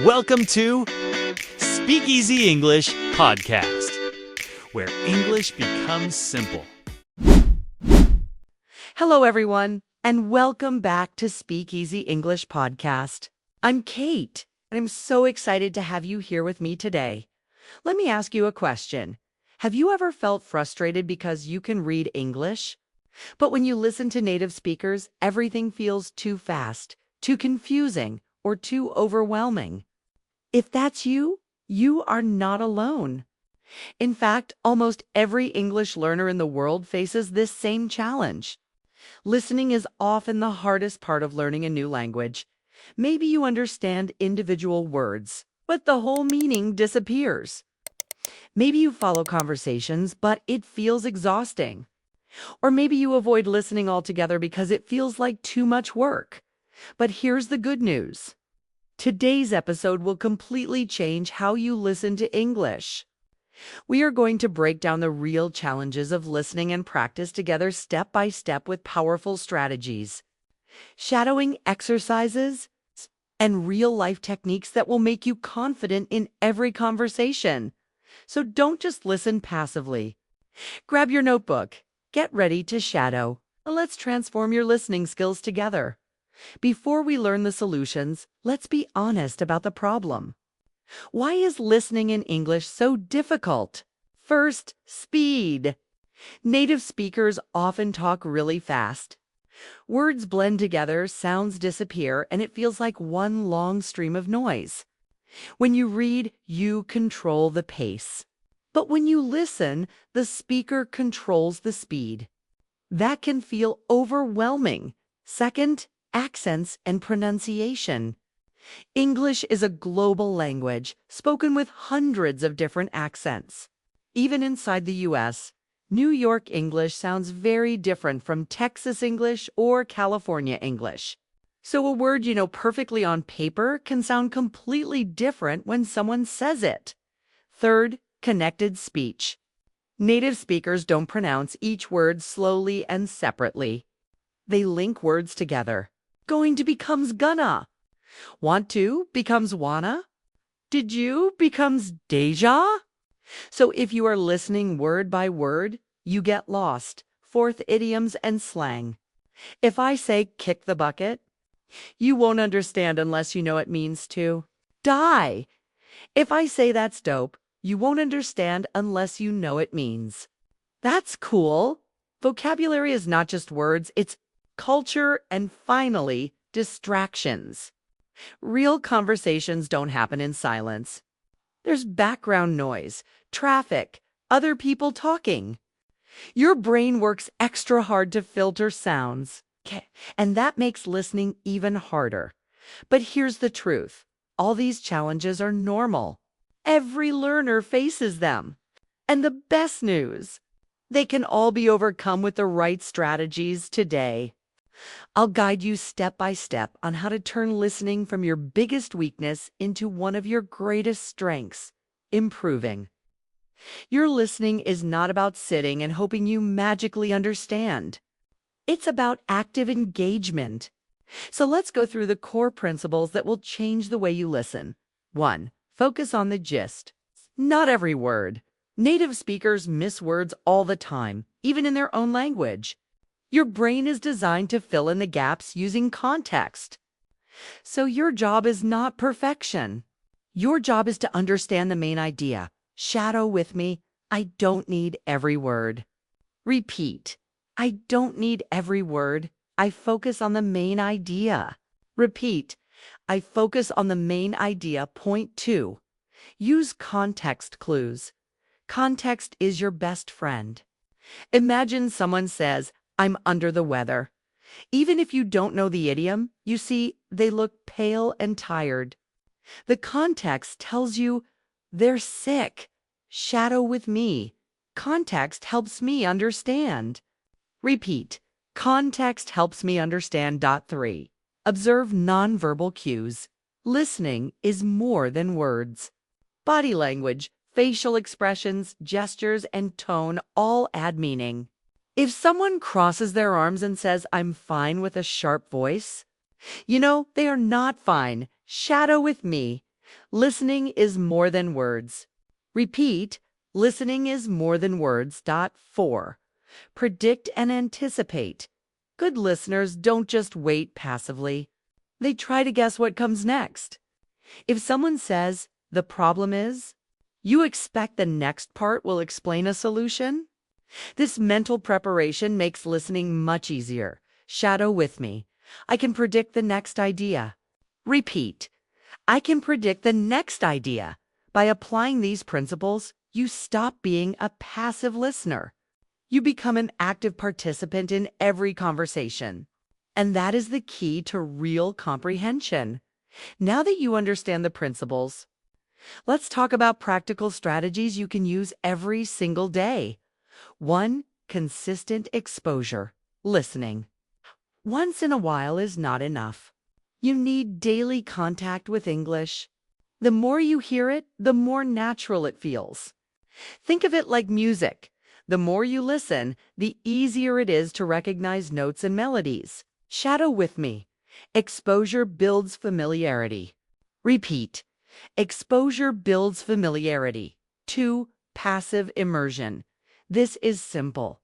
Welcome to Speakeasy English Podcast, where English becomes simple. Hello, everyone, and welcome back to Speakeasy English Podcast. I'm Kate, and I'm so excited to have you here with me today. Let me ask you a question. Have you ever felt frustrated because you can read English? But when you listen to native speakers, everything feels too fast, too confusing, or too overwhelming. If that's you, you are not alone. In fact, almost every English learner in the world faces this same challenge. Listening is often the hardest part of learning a new language. Maybe you understand individual words, but the whole meaning disappears. Maybe you follow conversations, but it feels exhausting. Or maybe you avoid listening altogether because it feels like too much work. But here's the good news. Today's episode will completely change how you listen to English. We are going to break down the real challenges of listening and practice together step by step with powerful strategies, shadowing exercises, and real-life techniques that will make you confident in every conversation. So don't just listen passively. Grab your notebook, get ready to shadow, and let's transform your listening skills together. Before we learn the solutions, let's be honest about the problem. Why is listening in English so difficult? First, speed. Native speakers often talk really fast. Words blend together, sounds disappear, and it feels like one long stream of noise. When you read, you control the pace. But when you listen, the speaker controls the speed. That can feel overwhelming. Second, accents and pronunciation. English is a global language spoken with hundreds of different accents. Even inside the US, New York English sounds very different from Texas English or California English. So a word you know perfectly on paper can sound completely different when someone says it. Third, connected speech. Native speakers don't pronounce each word slowly and separately. They link words together. Going to becomes gonna. Want to becomes wanna. Did you becomes deja. So if you are listening word by word, you get lost. Fourth, idioms and slang. If I say kick the bucket, you won't understand unless you know it means to die. If I say that's dope, you won't understand unless you know it means. That's cool. Vocabulary is not just words, it's culture, and finally, distractions. Real conversations don't happen in silence. There's background noise, traffic, other people talking. Your brain works extra hard to filter sounds, and that makes listening even harder. But here's the truth. All these challenges are normal. Every learner faces them. And the best news, they can all be overcome with the right strategies today. I'll guide you step by step on how to turn listening from your biggest weakness into one of your greatest strengths, improving. Your listening is not about sitting and hoping you magically understand. It's about active engagement. So let's go through the core principles that will change the way you listen. 1. Focus on the gist. Not every word. Native speakers miss words all the time, even in their own language. Your brain is designed to fill in the gaps using context. So your job is not perfection. Your job is to understand the main idea. Shadow with me. I don't need every word. Repeat. I don't need every word. I focus on the main idea. Repeat. I focus on the main idea. Point 2. Use context clues. Context is your best friend. Imagine someone says, I'm under the weather. Even if you don't know the idiom, you see, they look pale and tired. The context tells you they're sick. Shadow with me. Context helps me understand. Repeat. Context helps me understand. 3. Observe nonverbal cues. Listening is more than words. Body language, facial expressions, gestures, and tone all add meaning. If someone crosses their arms and says, I'm fine with a sharp voice, you know they are not fine. Shadow with me. Listening is more than words. Repeat, listening is more than words. 4. Predict and anticipate. Good listeners don't just wait passively. They try to guess what comes next. If someone says, "the problem is," you expect the next part will explain a solution? This mental preparation makes listening much easier. Shadow with me. I can predict the next idea. Repeat. I can predict the next idea. By applying these principles, you stop being a passive listener. You become an active participant in every conversation. And that is the key to real comprehension. Now that you understand the principles, let's talk about practical strategies you can use every single day. 1. Consistent exposure. Listening. Once in a while is not enough. You need daily contact with English. The more you hear it, the more natural it feels. Think of it like music. The more you listen, the easier it is to recognize notes and melodies. Shadow with me. Exposure builds familiarity. Repeat. Exposure builds familiarity. 2. Passive immersion. This is simple.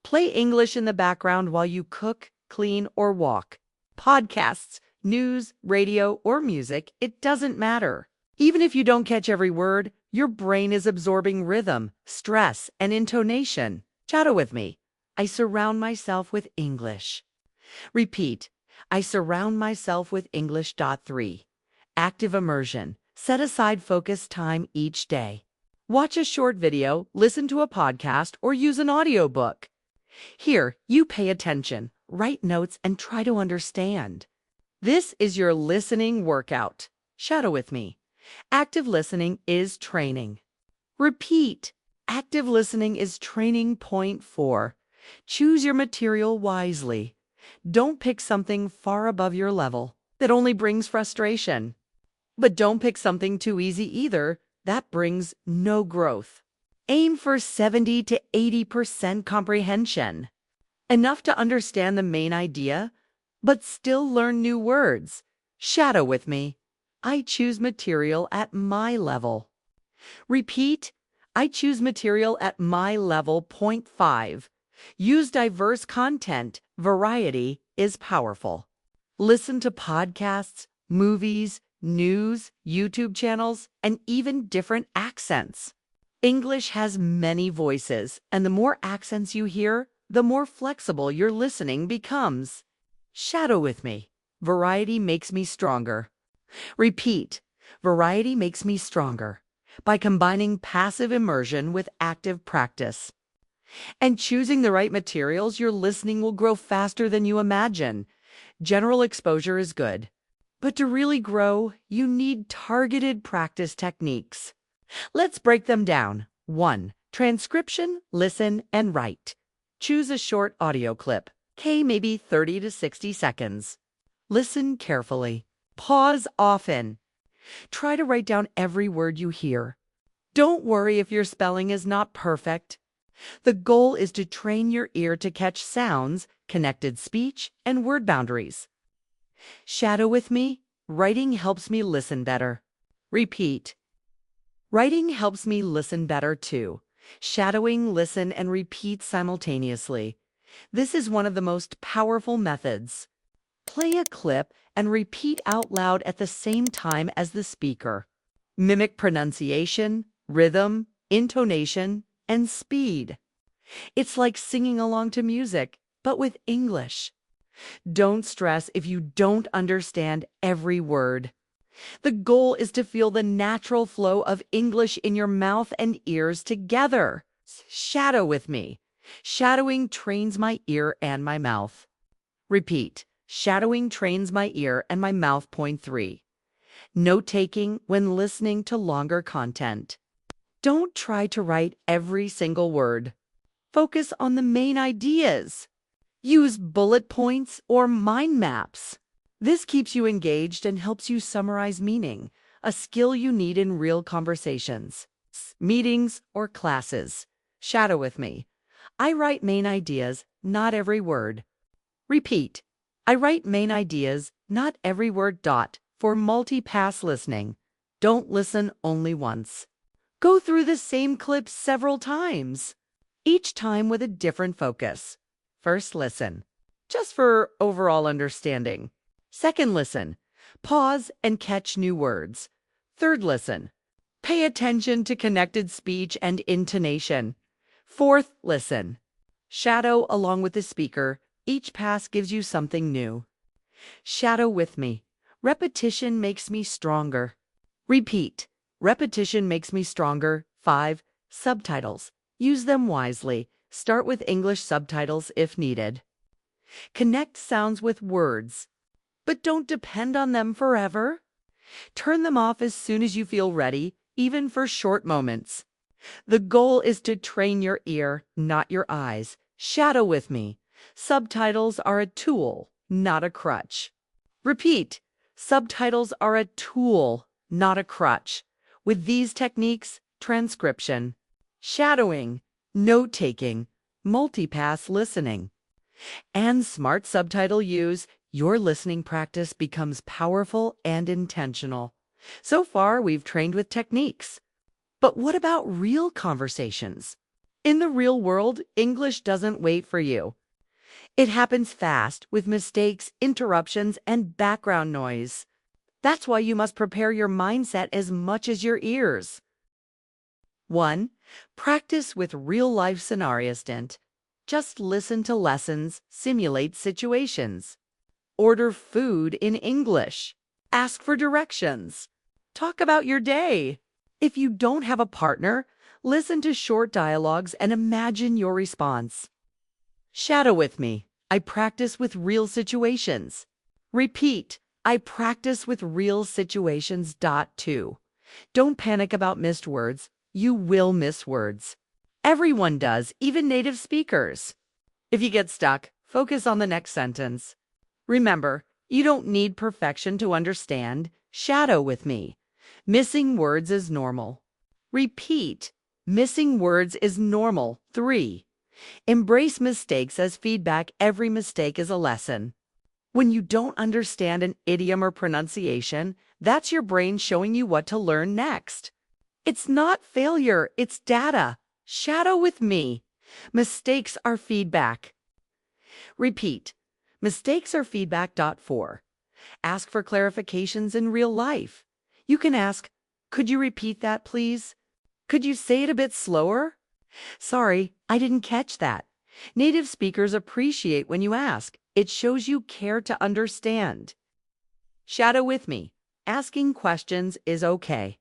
Play English in the background while you cook, clean, or walk. Podcasts, news, radio, or music, it doesn't matter. Even if you don't catch every word, your brain is absorbing rhythm, stress, and intonation. Shadow with me. I surround myself with English. Repeat. I surround myself with English. 3. Active immersion. Set aside focused time each day. Watch a short video, listen to a podcast, or use an audiobook. Here, you pay attention, write notes, and try to understand. This is your listening workout. Shadow with me. Active listening is training. Repeat. Active listening is training. Point 4. Choose your material wisely. Don't pick something far above your level. That only brings frustration. But don't pick something too easy either. That brings no growth. Aim for 70 to 80% comprehension. Enough to understand the main idea, but still learn new words. Shadow with me. I choose material at my level. Repeat. I choose material at my level. Point 5. Use diverse content. Variety is powerful. Listen to podcasts, movies, news, YouTube channels, and even different accents. English has many voices, and the more accents you hear, the more flexible your listening becomes. Shadow with me. Variety makes me stronger. Repeat. Variety makes me stronger. By combining passive immersion with active practice. And choosing the right materials, your listening will grow faster than you imagine. General exposure is good. But to really grow, you need targeted practice techniques. Let's break them down. 1. Transcription, listen, and write. Choose a short audio clip, maybe 30 to 60 seconds. Listen carefully. Pause often. Try to write down every word you hear. Don't worry if your spelling is not perfect. The goal is to train your ear to catch sounds, connected speech, and word boundaries. Shadow with me. Writing helps me listen better. Repeat. Writing helps me listen better too. Shadowing, listen, and repeat simultaneously. This is one of the most powerful methods. Play a clip and repeat out loud at the same time as the speaker. Mimic pronunciation, rhythm, intonation, and speed. It's like singing along to music, but with English. Don't stress if you don't understand every word. The goal is to feel the natural flow of English in your mouth and ears together. Shadow with me. Shadowing trains my ear and my mouth. Repeat. Shadowing trains my ear and my mouth. Point 3. Note-taking when listening to longer content. Don't try to write every single word. Focus on the main ideas. Use bullet points or mind maps. This keeps you engaged and helps you summarize meaning, a skill you need in real conversations, meetings, or classes. Shadow with me. I write main ideas, not every word. Repeat. I write main ideas, not every word. For multi-pass listening. Don't listen only once. Go through the same clip several times, each time with a different focus. First listen, just for overall understanding. Second listen, pause and catch new words. Third listen, pay attention to connected speech and intonation. Fourth listen, shadow along with the speaker. Each pass gives you something new. Shadow with me. Repetition makes me stronger. Repeat. Repetition makes me stronger. 5. Subtitles. Use them wisely. Start with English subtitles if needed. Connect sounds with words, but don't depend on them forever. Turn them off as soon as you feel ready, even for short moments. The goal is to train your ear, not your eyes. Shadow with me. Subtitles are a tool, not a crutch. Repeat. Subtitles are a tool, not a crutch. With these techniques, transcription, shadowing, note-taking, multipass listening, and smart subtitle use, your listening practice becomes powerful and intentional. So far, we've trained with techniques. But what about real conversations? In the real world, English doesn't wait for you. It happens fast, with mistakes, interruptions, and background noise. That's why you must prepare your mindset as much as your ears. 1. Practice with real-life scenarios. Just listen to lessons, simulate situations. Order food in English. Ask for directions. Talk about your day. If you don't have a partner, listen to short dialogues and imagine your response. Shadow with me. I practice with real situations. Repeat. I practice with real situations. 2. Don't panic about missed words. You will miss words. Everyone does, even native speakers. If you get stuck, focus on the next sentence. Remember, you don't need perfection to understand. Shadow with me. Missing words is normal. Repeat. Missing words is normal. 3. Embrace mistakes as feedback. Every mistake is a lesson. When you don't understand an idiom or pronunciation, that's your brain showing you what to learn next. It's not failure, it's data. Shadow with me. Mistakes are feedback. Repeat. Mistakes are feedback. 4. Ask for clarifications in real life. You can ask, could you repeat that, please? Could you say it a bit slower? Sorry, I didn't catch that. Native speakers appreciate when you ask. It shows you care to understand. Shadow with me. Asking questions is okay.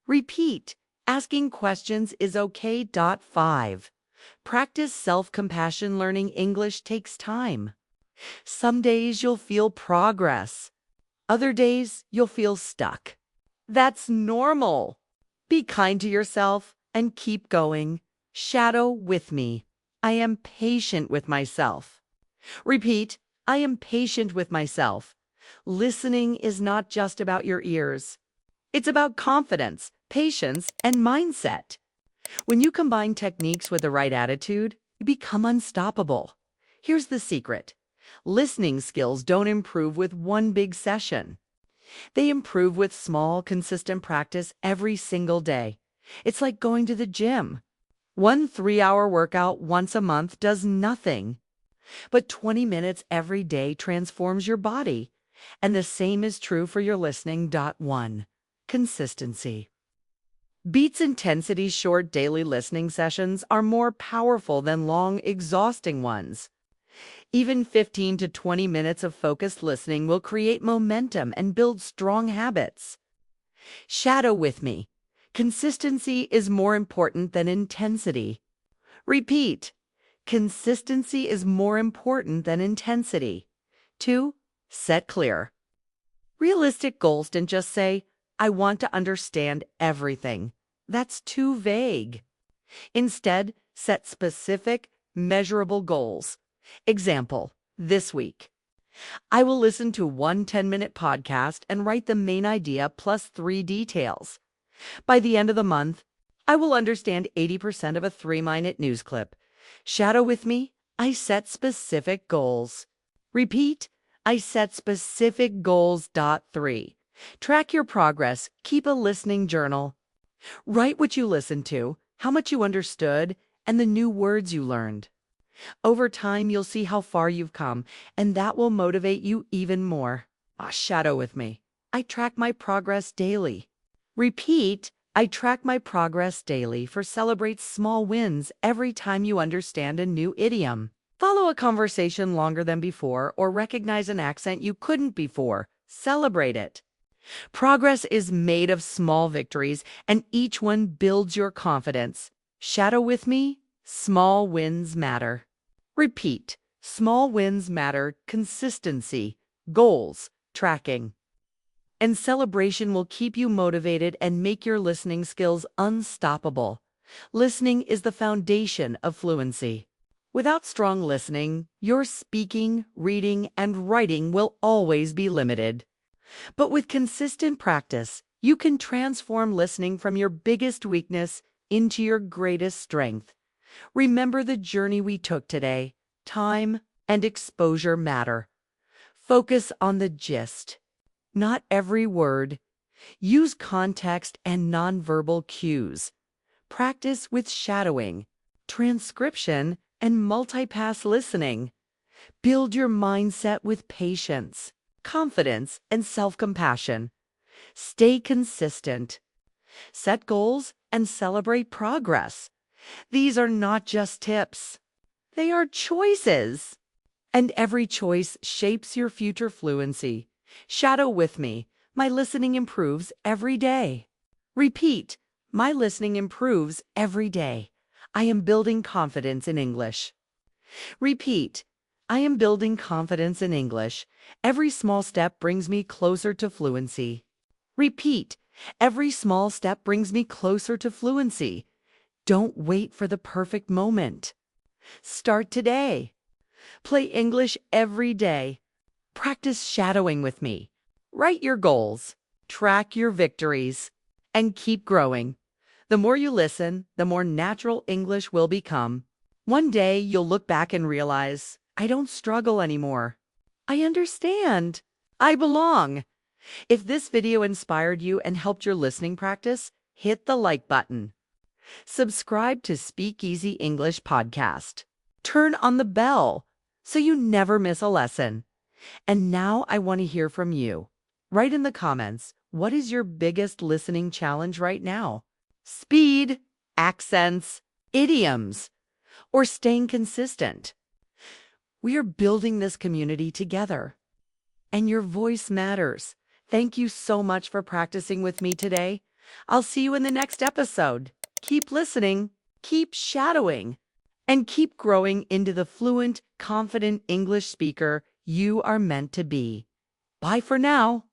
Repeat. Asking questions is okay. 5. Practice self-compassion. Learning English takes time. Some days you'll feel progress. Other days you'll feel stuck. That's normal. Be kind to yourself and keep going. Shadow with me. I am patient with myself. Repeat. I am patient with myself. Listening is not just about your ears. It's about confidence, patience, and mindset. When you combine techniques with the right attitude, you become unstoppable. Here's the secret. Listening skills don't improve with one big session. They improve with small, consistent practice every single day. It's like going to the gym. One 3-hour workout once a month does nothing. But 20 minutes every day transforms your body. And the same is true for your listening. 1. Consistency. Beats intensity. Short daily listening sessions are more powerful than long, exhausting ones. Even 15 to 20 minutes of focused listening will create momentum and build strong habits. Shadow with me. Consistency is more important than intensity. Repeat. Consistency is more important than intensity. 2. Set clear. Realistic goals. Don't just say, I want to understand everything. That's too vague. Instead, set specific, measurable goals. Example, this week. I will listen to one 10-minute podcast and write the main idea plus 3 details. By the end of the month, I will understand 80% of a 3-minute news clip. Shadow with me. I set specific goals. Repeat. I set specific goals. 3. Track your progress. Keep a listening journal. Write what you listened to, how much you understood, and the new words you learned. Over time, you'll see how far you've come, and that will motivate you even more. Shadow with me. I track my progress daily. Repeat, I track my progress daily for celebrate small wins every time you understand a new idiom. Follow a conversation longer than before or recognize an accent you couldn't before. Celebrate it. Progress is made of small victories, and each one builds your confidence. Shadow with me. Small wins matter. Repeat. Small wins matter. Consistency, goals, tracking. And celebration will keep you motivated and make your listening skills unstoppable. Listening is the foundation of fluency. Without strong listening, your speaking, reading, and writing will always be limited. But with consistent practice, you can transform listening from your biggest weakness into your greatest strength. Remember the journey we took today. Time and exposure matter. Focus on the gist, not every word. Use context and nonverbal cues. Practice with shadowing, transcription, and multipass listening. Build your mindset with patience, confidence, and self-compassion. Stay consistent. Set goals and celebrate progress. These are not just tips. They are choices. And every choice shapes your future fluency. Shadow with me. My listening improves every day. Repeat. My listening improves every day. I am building confidence in English. Repeat. I am building confidence in English. Every small step brings me closer to fluency. Repeat. Every small step brings me closer to fluency. Don't wait for the perfect moment. Start today. Play English every day. Practice shadowing with me. Write your goals. Track your victories. And keep growing. The more you listen, the more natural English will become. One day you'll look back and realize, I don't struggle anymore. I understand. I belong. If this video inspired you and helped your listening practice, hit the like button. Subscribe to Speak Easy English Podcast. Turn on the bell so you never miss a lesson. And now I want to hear from you. Write in the comments, what is your biggest listening challenge right now? Speed, accents, idioms, or staying consistent? We are building this community together. And your voice matters. Thank you so much for practicing with me today. I'll see you in the next episode. Keep listening, keep shadowing, and keep growing into the fluent, confident English speaker you are meant to be. Bye for now.